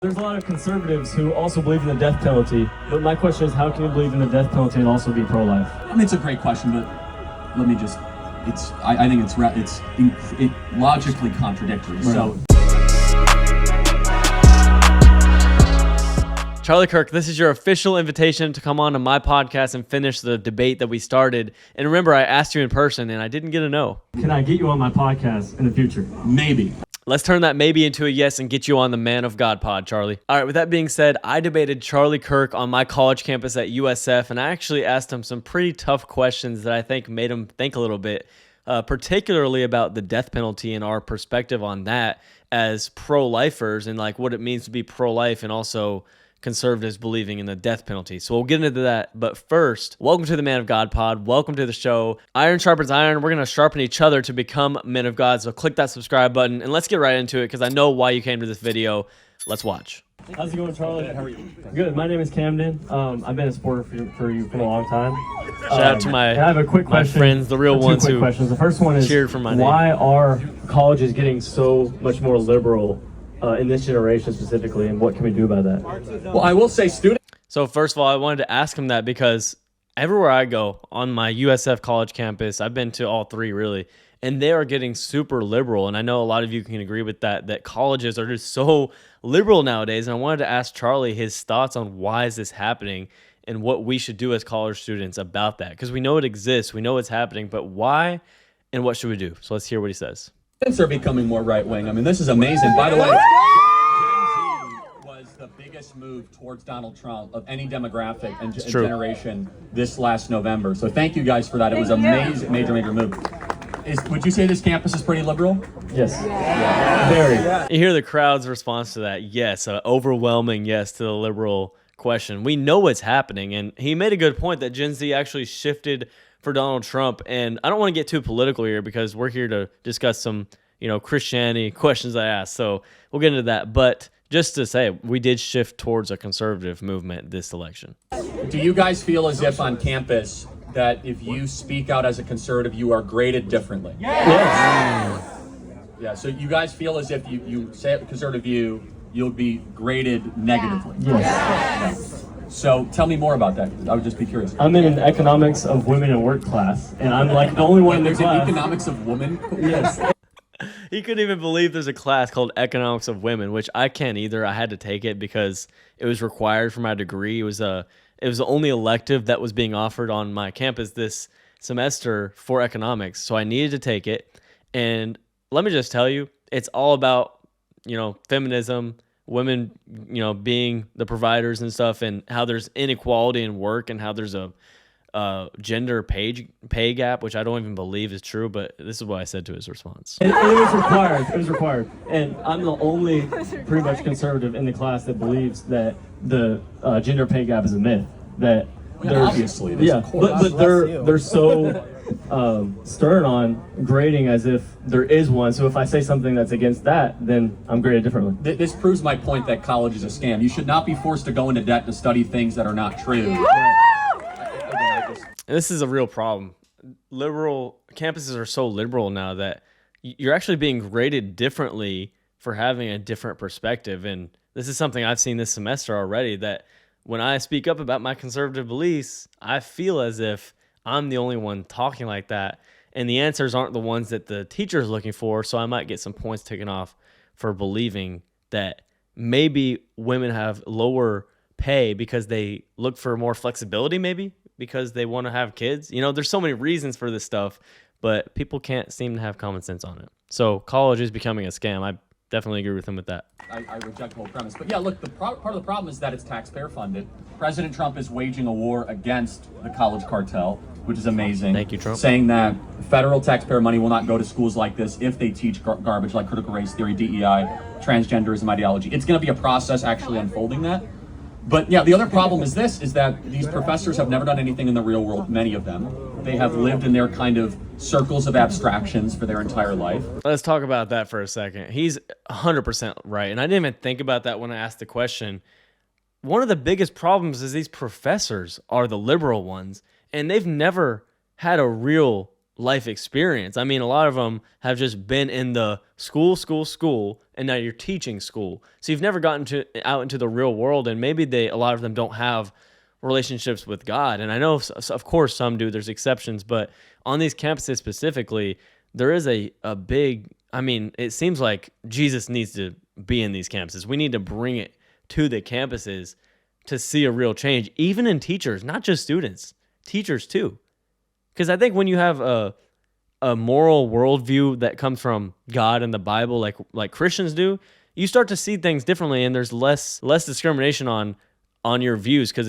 There's a lot of conservatives who also believe in the death penalty, but my question is, how can you believe in the death penalty and also be pro-life? I mean, it's a great question, but let me just, I think it's logically contradictory. Right. So. Charlie Kirk, this is your official invitation to come on to my podcast and finish the debate that we started. And remember, I asked you in person and I didn't get a no. Can I get you on my podcast in the future? Maybe. Let's turn that maybe into a yes and get you on the Man of God pod, Charlie. All right, with that being said, I debated Charlie Kirk on my college campus at USF, and I actually asked him some pretty tough questions that I think made him think a little bit, particularly about the death penalty and our perspective on that as pro-lifers and like what it means to be pro-life and also conservatives believing in the death penalty. So we'll get into that. But first, welcome to the Man of God pod. Welcome to the show. Iron sharpens iron. We're going to sharpen each other to become men of God. So click that subscribe button and let's get right into it because I know why you came to this video. Let's watch. How's it going, Charlie? How are you? Good. My name is Camden. I've been a supporter for you for a long time. Shout out to I have a quick question. My friends, the real ones who questions. The first one is, cheered for my why name. are colleges getting so much more liberal in this generation specifically, and what can we do about that? Well, I will say So first of all, I wanted to ask him that because everywhere I go on my USF college campus, I've been to all three really, and they are getting super liberal. And I know a lot of you can agree with that colleges are just so liberal nowadays. And I wanted to ask Charlie his thoughts on why is this happening and what we should do as college students about that. Because we know it exists, we know it's happening, but why and what should we do? So let's hear what he says. Students are becoming more right-wing. I mean, this is amazing. By the way, Gen Z was the biggest move towards Donald Trump of any demographic and generation this last November. So thank you guys for that. It was a major move. Would you say this campus is pretty liberal? Yes. Yeah. Very. You hear the crowd's response to that. Yes, an overwhelming yes to the liberal question. We know what's happening, and he made a good point that Gen Z actually shifted for Donald Trump. And I don't want to get too political here because we're here to discuss some, Christianity questions I asked. So we'll get into that. But just to say, we did shift towards a conservative movement this election. Do you guys feel as if on campus that if you speak out as a conservative, you are graded differently? Yes. Yeah, so you guys feel as if you say a conservative view, you'll be graded negatively? Yes. So tell me more about that. I would just be curious. I'm in an economics of women and work class, and I'm like the only one in the There's class. an economics of women? Yes. He couldn't even believe there's a class called Economics of Women, which I can't either. I had to take it because it was required for my degree. It was the only elective that was being offered on my campus this semester for economics, so I needed to take it. And let me just tell you, it's all about, feminism, women, being the providers and stuff, and how there's inequality in work and how there's a gender pay gap, which I don't even believe is true, but this is what I said to his response. It was required. It was required. And I'm the only pretty much conservative in the class that believes that the gender pay gap is a myth. That obviously, but they're so stern on grading as if there is one. So if I say something that's against that, then I'm graded differently. This proves my point that college is a scam. You should not be forced to go into debt to study things that are not true. And this is a real problem. Liberal campuses are so liberal now that you're actually being graded differently for having a different perspective. And this is something I've seen this semester already, that when I speak up about my conservative beliefs, I feel as if I'm the only one talking like that. And the answers aren't the ones that the teacher is looking for. So I might get some points taken off for believing that maybe women have lower pay because they look for more flexibility, maybe because they want to have kids. There's so many reasons for this stuff, but people can't seem to have common sense on it. So college is becoming a scam. I definitely agree with him with that. I reject the whole premise. But yeah, look, part of the problem is that it's taxpayer funded. President Trump is waging a war against the college cartel, which is amazing. Thank you, Trump. Saying that federal taxpayer money will not go to schools like this if they teach garbage like critical race theory, DEI, transgenderism ideology. It's going to be a process actually unfolding that. But yeah, the other problem is that these professors have never done anything in the real world, many of them. They have lived in their kind of circles of abstractions for their entire life. Let's talk about that for a second. He's 100% right. And I didn't even think about that when I asked the question. One of the biggest problems is these professors are the liberal ones, and they've never had a real life experience. I mean, a lot of them have just been in the school, and now you're teaching school. So you've never gotten out into the real world, and maybe a lot of them don't have relationships with God. And I know, of course, some do. There's exceptions, but on these campuses specifically, there is a big, I mean, it seems like Jesus needs to be in these campuses. We need to bring it to the campuses to see a real change, even in teachers, not just students, teachers too. Because I think when you have a moral worldview that comes from God and the Bible, like Christians do, you start to see things differently, and there's less discrimination on your views, because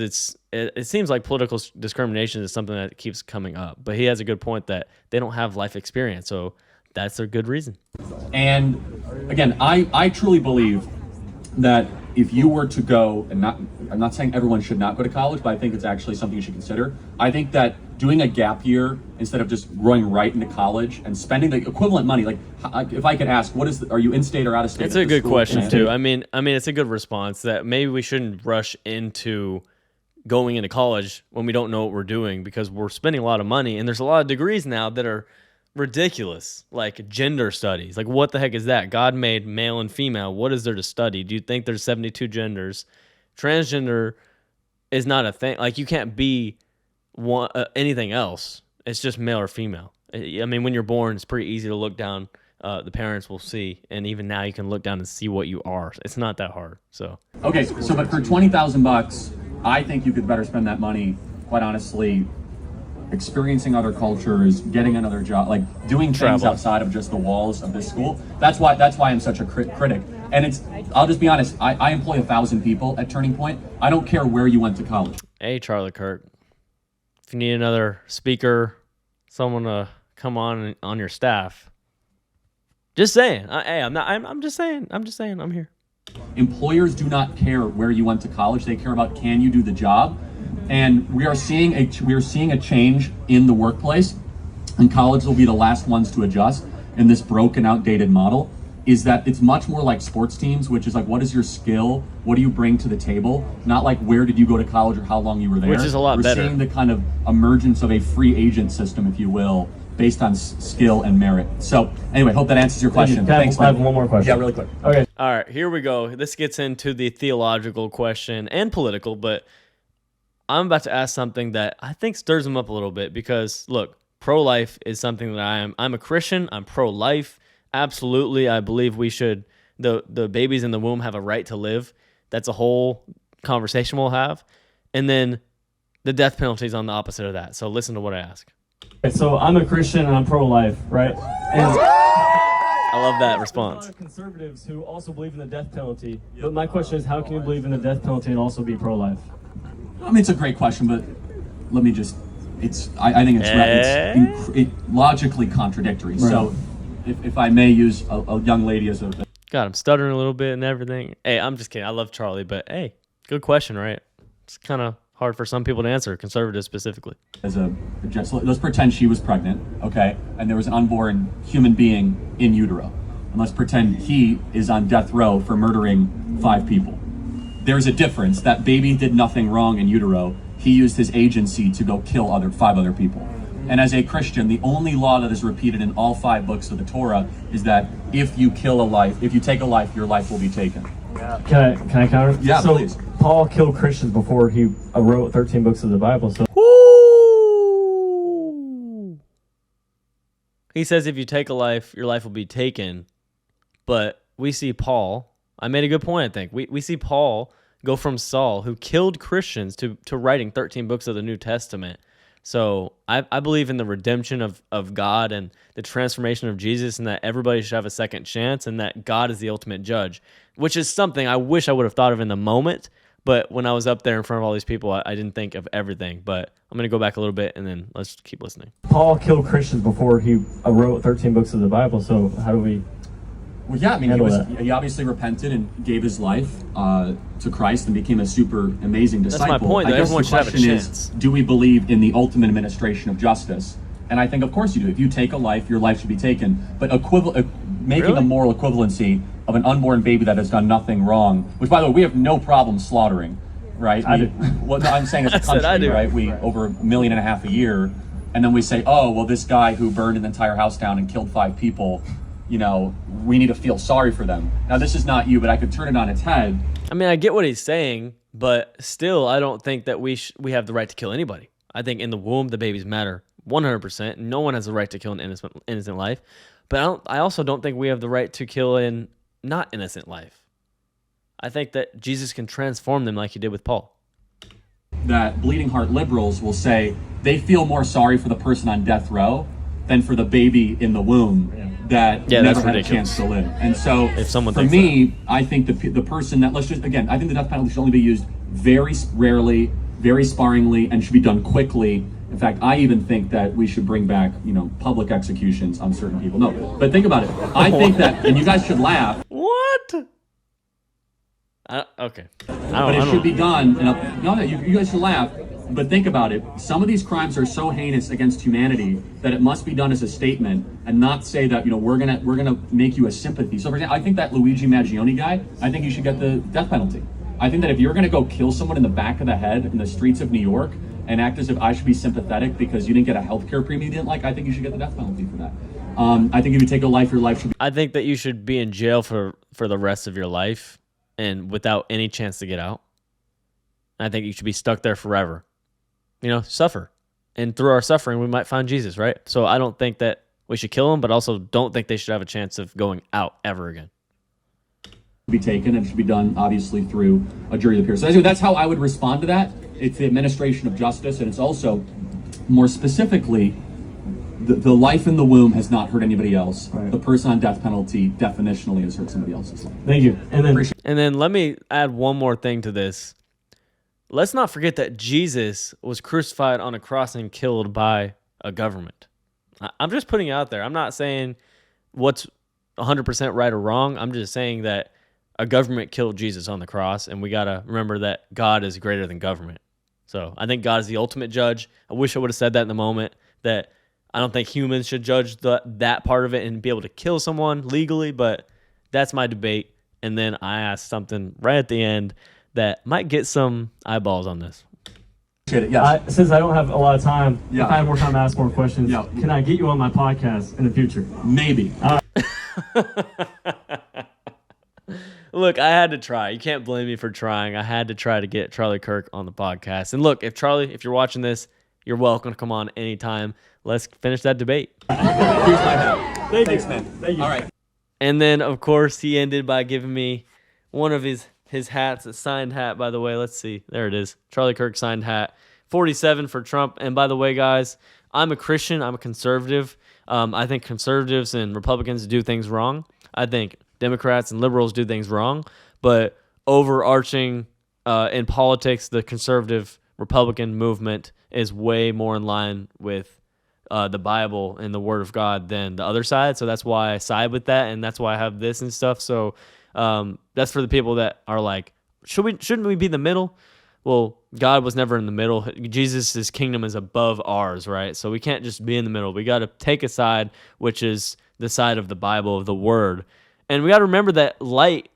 it seems like political discrimination is something that keeps coming up. But he has a good point that they don't have life experience, so that's a good reason. And again, I truly believe that if you were to go, and I'm not saying everyone should not go to college, but I think it's actually something you should consider. I think that doing a gap year instead of just going right into college and spending the equivalent money, like if I could ask, are you in state or out of state? It's a good question too. I mean, it's a good response that maybe we shouldn't rush into going into college when we don't know what we're doing, because we're spending a lot of money, and there's a lot of degrees now that are ridiculous, like gender studies. Like, what the heck is that? God made male and female. What is there to study? Do you think there's 72 genders? Transgender is not a thing. Like, you can't be anything else. It's just male or female. I mean, when you're born, it's pretty easy to look down. The parents will see, and even now you can look down and see what you are. It's not that hard. So okay, so but for $20,000, I think you could better spend that money, quite honestly, experiencing other cultures, getting another job, like doing things Travel outside of just the walls of this school. That's why I'm such a critic. And I'll just be honest, I employ 1,000 people at Turning Point. I don't care where you went to college. Hey, Charlie Kirk, if you need another speaker, someone to come on your staff, just saying. I'm just saying. I'm here. Employers do not care where you went to college. They care about, can you do the job? And we are seeing a change in the workplace, and colleges will be the last ones to adjust in this broken, outdated model. Is that it's much more like sports teams, which is like, what is your skill? What do you bring to the table? Not like, where did you go to college or how long you were there. Which is a lot better. We're seeing the kind of emergence of a free agent system, if you will, based on skill and merit. So anyway, hope that answers your question. Thanks, I have one more question. Yeah, really quick. Okay. All right, here we go. This gets into the theological question and political, but I'm about to ask something that I think stirs them up a little bit, because look, pro-life is something that I'm a Christian. I'm pro-life. Absolutely. I believe we should, the babies in the womb have a right to live. That's a whole conversation we'll have. And then the death penalty is on the opposite of that. So listen to what I ask. Okay, so I'm a Christian and I'm pro-life, right? And I love that response. There's a lot of conservatives who also believe in the death penalty. But my question is, how can you believe in the death penalty and also be pro-life? I mean, it's a great question, but let me just, I think it's logically contradictory. Right. So if I may use a young lady as a... God, I'm stuttering a little bit and everything. Hey, I'm just kidding. I love Charlie, but hey, good question, right? It's kind of hard for some people to answer, conservatives specifically. Let's pretend she was pregnant, okay? And there was an unborn human being in utero. And let's pretend he is on death row for murdering 5 people. There's a difference. That baby did nothing wrong in utero. He used his agency to go kill 5 other people. And as a Christian, the only law that is repeated in all 5 books of the Torah is that if you take a life, your life will be taken. Can I counter? Yeah, so please. Paul killed Christians before he wrote 13 books of the Bible. So he says if you take a life, your life will be taken. But we see Paul. I made a good point, I think. We see Paul go from Saul, who killed Christians, to writing 13 books of the New Testament. So I believe in the redemption of God and the transformation of Jesus, and that everybody should have a second chance, and that God is the ultimate judge, which is something I wish I would have thought of in the moment. But when I was up there in front of all these people, I didn't think of everything. But I'm going to go back a little bit, and then let's keep listening. Paul killed Christians before he wrote 13 books of the Bible. So how do we... Well, yeah, I mean, he obviously repented and gave his life to Christ and became a super amazing disciple. That's my point, though. Everyone should have a chance. Do we believe in the ultimate administration of justice? And I think, of course you do. If you take a life, your life should be taken. But making a moral equivalency of an unborn baby that has done nothing wrong, which, by the way, we have no problem slaughtering, right? Well, no, I'm saying as a country, right? We over 1.5 million a year. and then we say, oh, well, this guy who burned an entire house down and killed 5 people, you know, we need to feel sorry for them. Now, this is not you, but I could turn it on its head. I mean, I get what he's saying, but still, I don't think that we have the right to kill anybody. I think in the womb, the babies matter 100%. No one has the right to kill an innocent life. But I also don't think we have the right to kill an not innocent life. I think that Jesus can transform them like he did with Paul. That bleeding heart liberals will say they feel more sorry for the person on death row than for the baby in the womb that never had a chance to live. And so if someone for me, I think the person that, I think the death penalty should only be used very rarely, very sparingly, and should be done quickly. In fact, I even think that we should bring back, public executions on certain people. No, but think about it. I think that, and you guys should laugh. What? Okay. But it should be done. You guys should laugh. But think about it. Some of these crimes are so heinous against humanity that it must be done as a statement, and not say that we're gonna make you a sympathy. So, for example, I think that Luigi Maggioni guy, I think you should get the death penalty. I think that if you're gonna go kill someone in the back of the head in the streets of New York and act as if I should be sympathetic because you didn't get a healthcare premium you didn't like, I think you should get the death penalty for that. I think if you take a life, your life should be. I think that you should be in jail for the rest of your life and without any chance to get out. I think you should be stuck there forever. Suffer. And through our suffering, we might find Jesus, right? So I don't think that we should kill them, but also don't think they should have a chance of going out ever again. Be taken, and should be done, obviously, through a jury of peers. So that's how I would respond to that. It's the administration of justice, and it's also, more specifically, the life in the womb has not hurt anybody else. Right. The person on death penalty definitionally has hurt somebody else's life. Thank you. And then let me add one more thing to this. Let's not forget that Jesus was crucified on a cross and killed by a government. I'm just putting it out there. I'm not saying what's 100% right or wrong. I'm just saying that a government killed Jesus on the cross, and we got to remember that God is greater than government. So I think God is the ultimate judge. I wish I would have said that in the moment, that I don't think humans should judge that part of it and be able to kill someone legally, but that's my debate. And then I asked something right at the end that might get some eyeballs on this. Yes. Since I don't have a lot of time, if I have more time to ask more questions, can I get you on my podcast in the future? Maybe. Look, I had to try. You can't blame me for trying. I had to try to get Charlie Kirk on the podcast. And look, if you're watching this, you're welcome to come on anytime. Let's finish that debate. Here's my hat. Thanks, man. Thank you. All right. And then, of course, he ended by giving me one of his hats, a signed hat, by the way. Let's see. There it is. Charlie Kirk signed hat. 47 for Trump. And by the way, guys, I'm a Christian. I'm a conservative. I think conservatives and Republicans do things wrong. I think Democrats and liberals do things wrong. But overarching in politics, the conservative Republican movement is way more in line with the Bible and the Word of God than the other side. So that's why I side with that, and that's why I have this and stuff. So that's for the people that are like, shouldn't we be in the middle? Well, God was never in the middle. Jesus' kingdom is above ours, right? So we can't just be in the middle. We got to take a side, which is the side of the Bible, of the Word. And we got to remember that light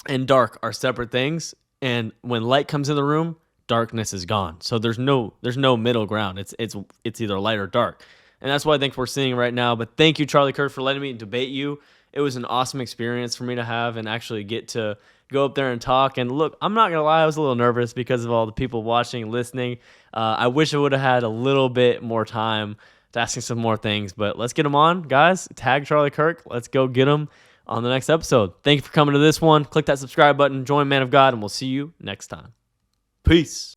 and dark are separate things. And when light comes in the room, darkness is gone. So there's no middle ground. It's either light or dark. And that's what I think we're seeing right now. But thank you, Charlie Kirk, for letting me debate you. It was an awesome experience for me to have and actually get to go up there and talk. And look, I'm not going to lie, I was a little nervous because of all the people watching and listening. I wish I would have had a little bit more time to asking some more things. But let's get them on, guys. Tag Charlie Kirk. Let's go get him on the next episode. Thank you for coming to this one. Click that subscribe button. Join Man of God, and we'll see you next time. Peace.